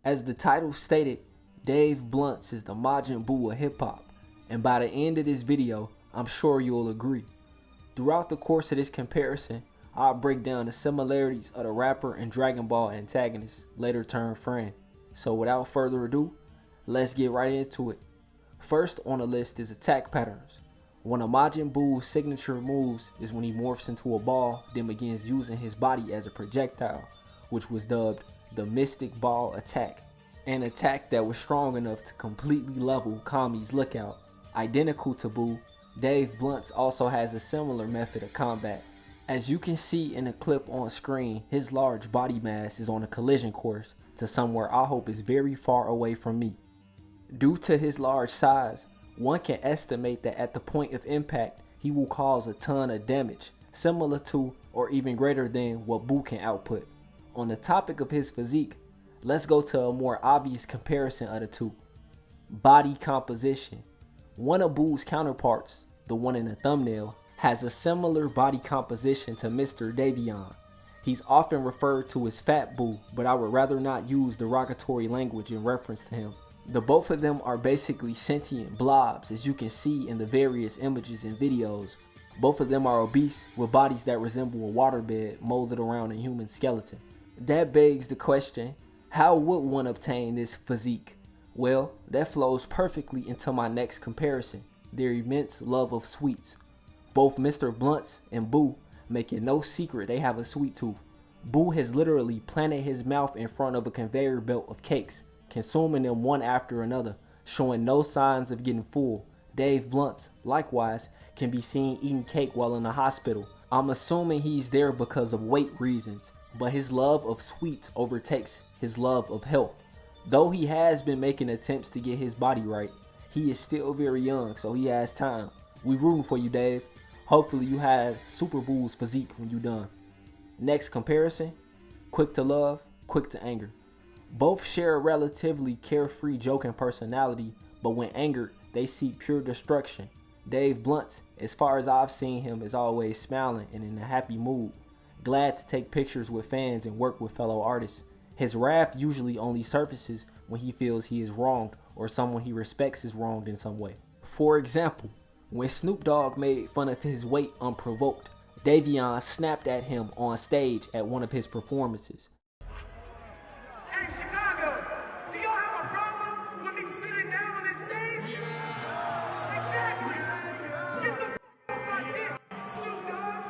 As the title stated, Dave Blunt's is the Majin Buu of hip hop, and by the end of this video, I'm sure you'll agree. Throughout the course of this comparison, I'll break down the similarities of the rapper and Dragon Ball antagonist, later turned friend. So without further ado, let's get right into it. First on the list is attack patterns. One of Majin Buu's signature moves is when he morphs into a ball, then begins using his body as a projectile, which was dubbed the Mystic Ball Attack, an attack that was strong enough to completely level Kami's Lookout. Identical to Buu, Dave Blunt's also has a similar method of combat. As you can see in the clip on screen, his large body mass is on a collision course to somewhere I hope is very far away from me. Due to his large size, one can estimate that at the point of impact, he will cause a ton of damage, similar to or even greater than what Buu can output. On the topic of his physique, let's go to a more obvious comparison of the two. Body composition. One of Buu's counterparts, the one in the thumbnail, has a similar body composition to Mr. Davion. He's often referred to as Fat Buu, but I would rather not use derogatory language in reference to him. The both of them are basically sentient blobs, as you can see in the various images and videos. Both of them are obese with bodies that resemble a waterbed molded around a human skeleton. That begs the question, how would one obtain this physique? Well, that flows perfectly into my next comparison, their immense love of sweets. Both Mr. Blunt's and Buu make it no secret they have a sweet tooth. Buu has literally planted his mouth in front of a conveyor belt of cakes, consuming them one after another, showing no signs of getting full. Dave Blunt's, likewise, can be seen eating cake while in the hospital. I'm assuming he's there because of weight reasons, but his love of sweets overtakes his love of health. Though he has been making attempts to get his body right, he is still very young, so he has time. We rooting for you, Dave. Hopefully you have Super Buu's physique when you're done. Next comparison, quick to love, quick to anger. Both share a relatively carefree, joking personality, but when angered, they seek pure destruction. Dave Blunt's, as far as I've seen him, is always smiling and in a happy mood, glad to take pictures with fans and work with fellow artists. His wrath usually only surfaces when he feels he is wronged or someone he respects is wronged in some way. For example, when Snoop Dogg made fun of his weight unprovoked, Davion snapped at him on stage at one of his performances. Hey Chicago, do y'all have a problem with me sitting down on this stage? Exactly. Get the off my dick, Snoop Dogg.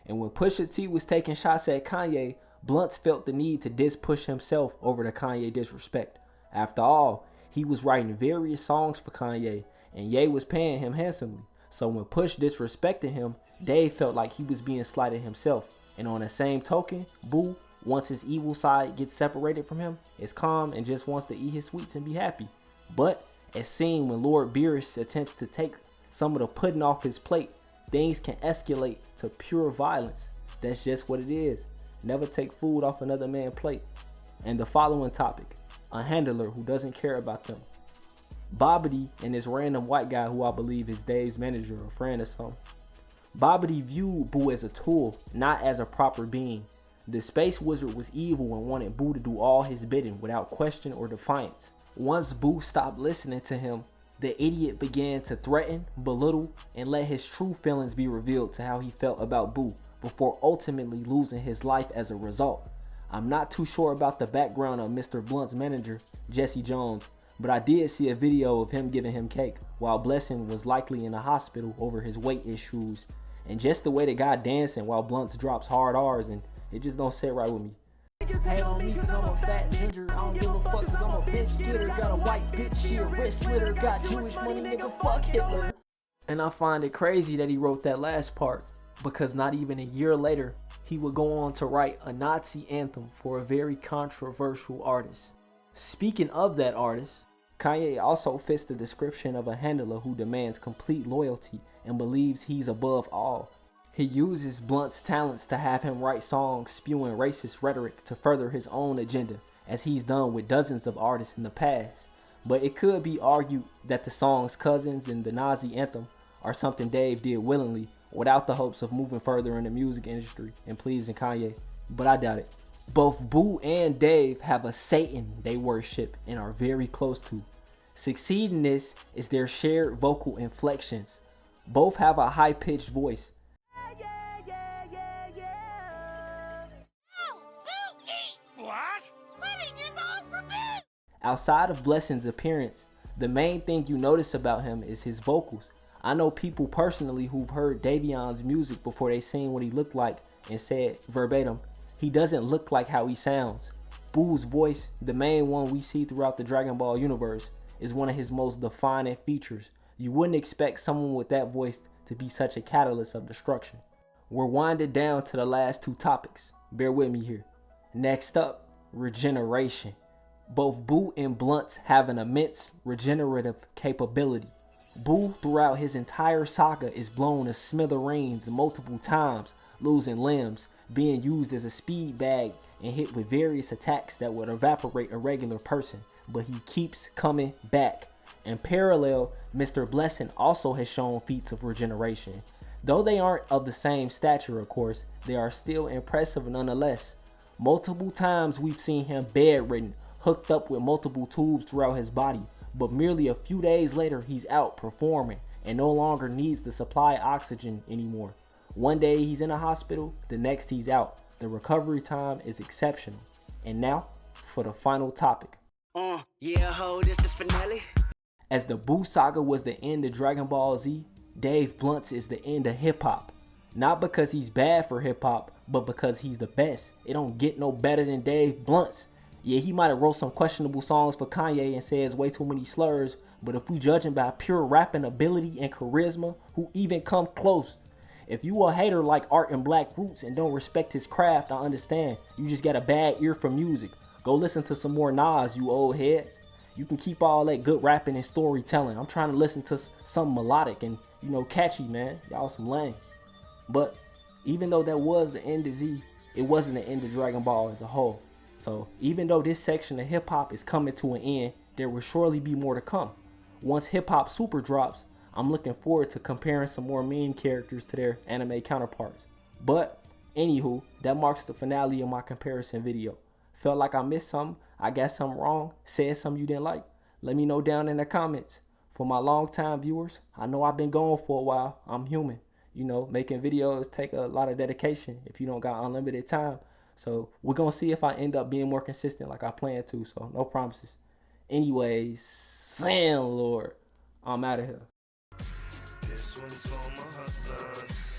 And when Pusha T was taking shots at Kanye, Blunt's felt the need to diss Push himself over the Kanye disrespect. After all, he was writing various songs for Kanye, and Ye was paying him handsomely. So when Push disrespected him, Dave felt like he was being slighted himself. And on the same token, Buu, once his evil side gets separated from him, is calm and just wants to eat his sweets and be happy. But as seen when Lord Beerus attempts to take some of the pudding off his plate, things can escalate to pure violence. That's just what it is. Never take food off another man's plate. And the following topic, a handler who doesn't care about them. Bobbity and this random white guy who I believe is Dave's manager or friend or something. Bobbity viewed Buu as a tool, not as a proper being. The space wizard was evil and wanted Buu to do all his bidding without question or defiance. Once Buu stopped listening to him, the idiot began to threaten, belittle, and let his true feelings be revealed to how he felt about Buu before ultimately losing his life as a result. I'm not too sure about the background of Mr. Blunt's manager, Jesse Jones, but I did see a video of him giving him cake while Blessing was likely in the hospital over his weight issues. And just the way the guy dancing while Blunt's drops hard R's, and it just don't sit right with me. Hate on me cause I'm a fat ginger, I don't give a fuck cause I'm a bitch getter. Got a white bitch, she a wrist slitter. Got Jewish money, nigga, fuck Hitler. And I find it crazy that he wrote that last part, because not even a year later, he would go on to write a Nazi anthem for a very controversial artist. Speaking of that artist, Kanye also fits the description of a handler who demands complete loyalty and believes he's above all. He uses Blunt's talents to have him write songs spewing racist rhetoric to further his own agenda, as he's done with dozens of artists in the past. But it could be argued that the songs Cousins and the Nazi anthem are something Dave did willingly without the hopes of moving further in the music industry and pleasing Kanye, but I doubt it. Both Boo and Dave have a Satan they worship and are very close to. Succeeding this is their shared vocal inflections. Both have a high-pitched voice. What? Wedding is all for me! Outside of Blessing's appearance, the main thing you notice about him is his vocals. I know people personally who've heard Davion's music before they seen what he looked like and said verbatim, he doesn't look like how he sounds. Boo's voice, the main one we see throughout the Dragon Ball universe, is one of his most defining features. You wouldn't expect someone with that voice to be such a catalyst of destruction. We're winding down to the last two topics. Bear with me here. Next up, regeneration. Both Boo and Blunts have an immense regenerative capability. Boo throughout his entire saga is blown to smithereens multiple times, losing limbs, being used as a speed bag and hit with various attacks that would evaporate a regular person, but he keeps coming back. In parallel, Mr. Blessing also has shown feats of regeneration. Though they aren't of the same stature, of course, they are still impressive nonetheless. Multiple times we've seen him bedridden, hooked up with multiple tubes throughout his body, but merely a few days later he's out performing and no longer needs to supply oxygen anymore. One day he's in a hospital, the next he's out. The recovery time is exceptional. And now for the final topic. Yeah, ho, this the finale. As the Boo saga was the end of Dragon Ball Z, Dave Blunts is the end of hip hop. Not because he's bad for hip hop, but because he's the best. It don't get no better than Dave Blunts. Yeah, he might have wrote some questionable songs for Kanye and says way too many slurs, but if we judging by pure rapping ability and charisma, who even come close? If you a hater like Art and Black Roots and don't respect his craft, I understand. You just got a bad ear for music. Go listen to some more Nas, you old heads. You can keep all that good rapping and storytelling. I'm trying to listen to something melodic and, catchy, man. Y'all some lames. But even though that was the end of Z, it wasn't the end of Dragon Ball as a whole. So even though this section of hip hop is coming to an end, there will surely be more to come. Once Hip Hop Super drops, I'm looking forward to comparing some more meme characters to their anime counterparts. But anywho, that marks the finale of my comparison video. Felt like I missed something, I got something wrong, said something you didn't like? Let me know down in the comments. For my longtime viewers, I know I've been gone for a while. I'm human. Making videos take a lot of dedication if you don't got unlimited time. So we're going to see if I end up being more consistent like I plan to. So no promises. Anyways, Lord, I'm out of here. This one's for my hustlers.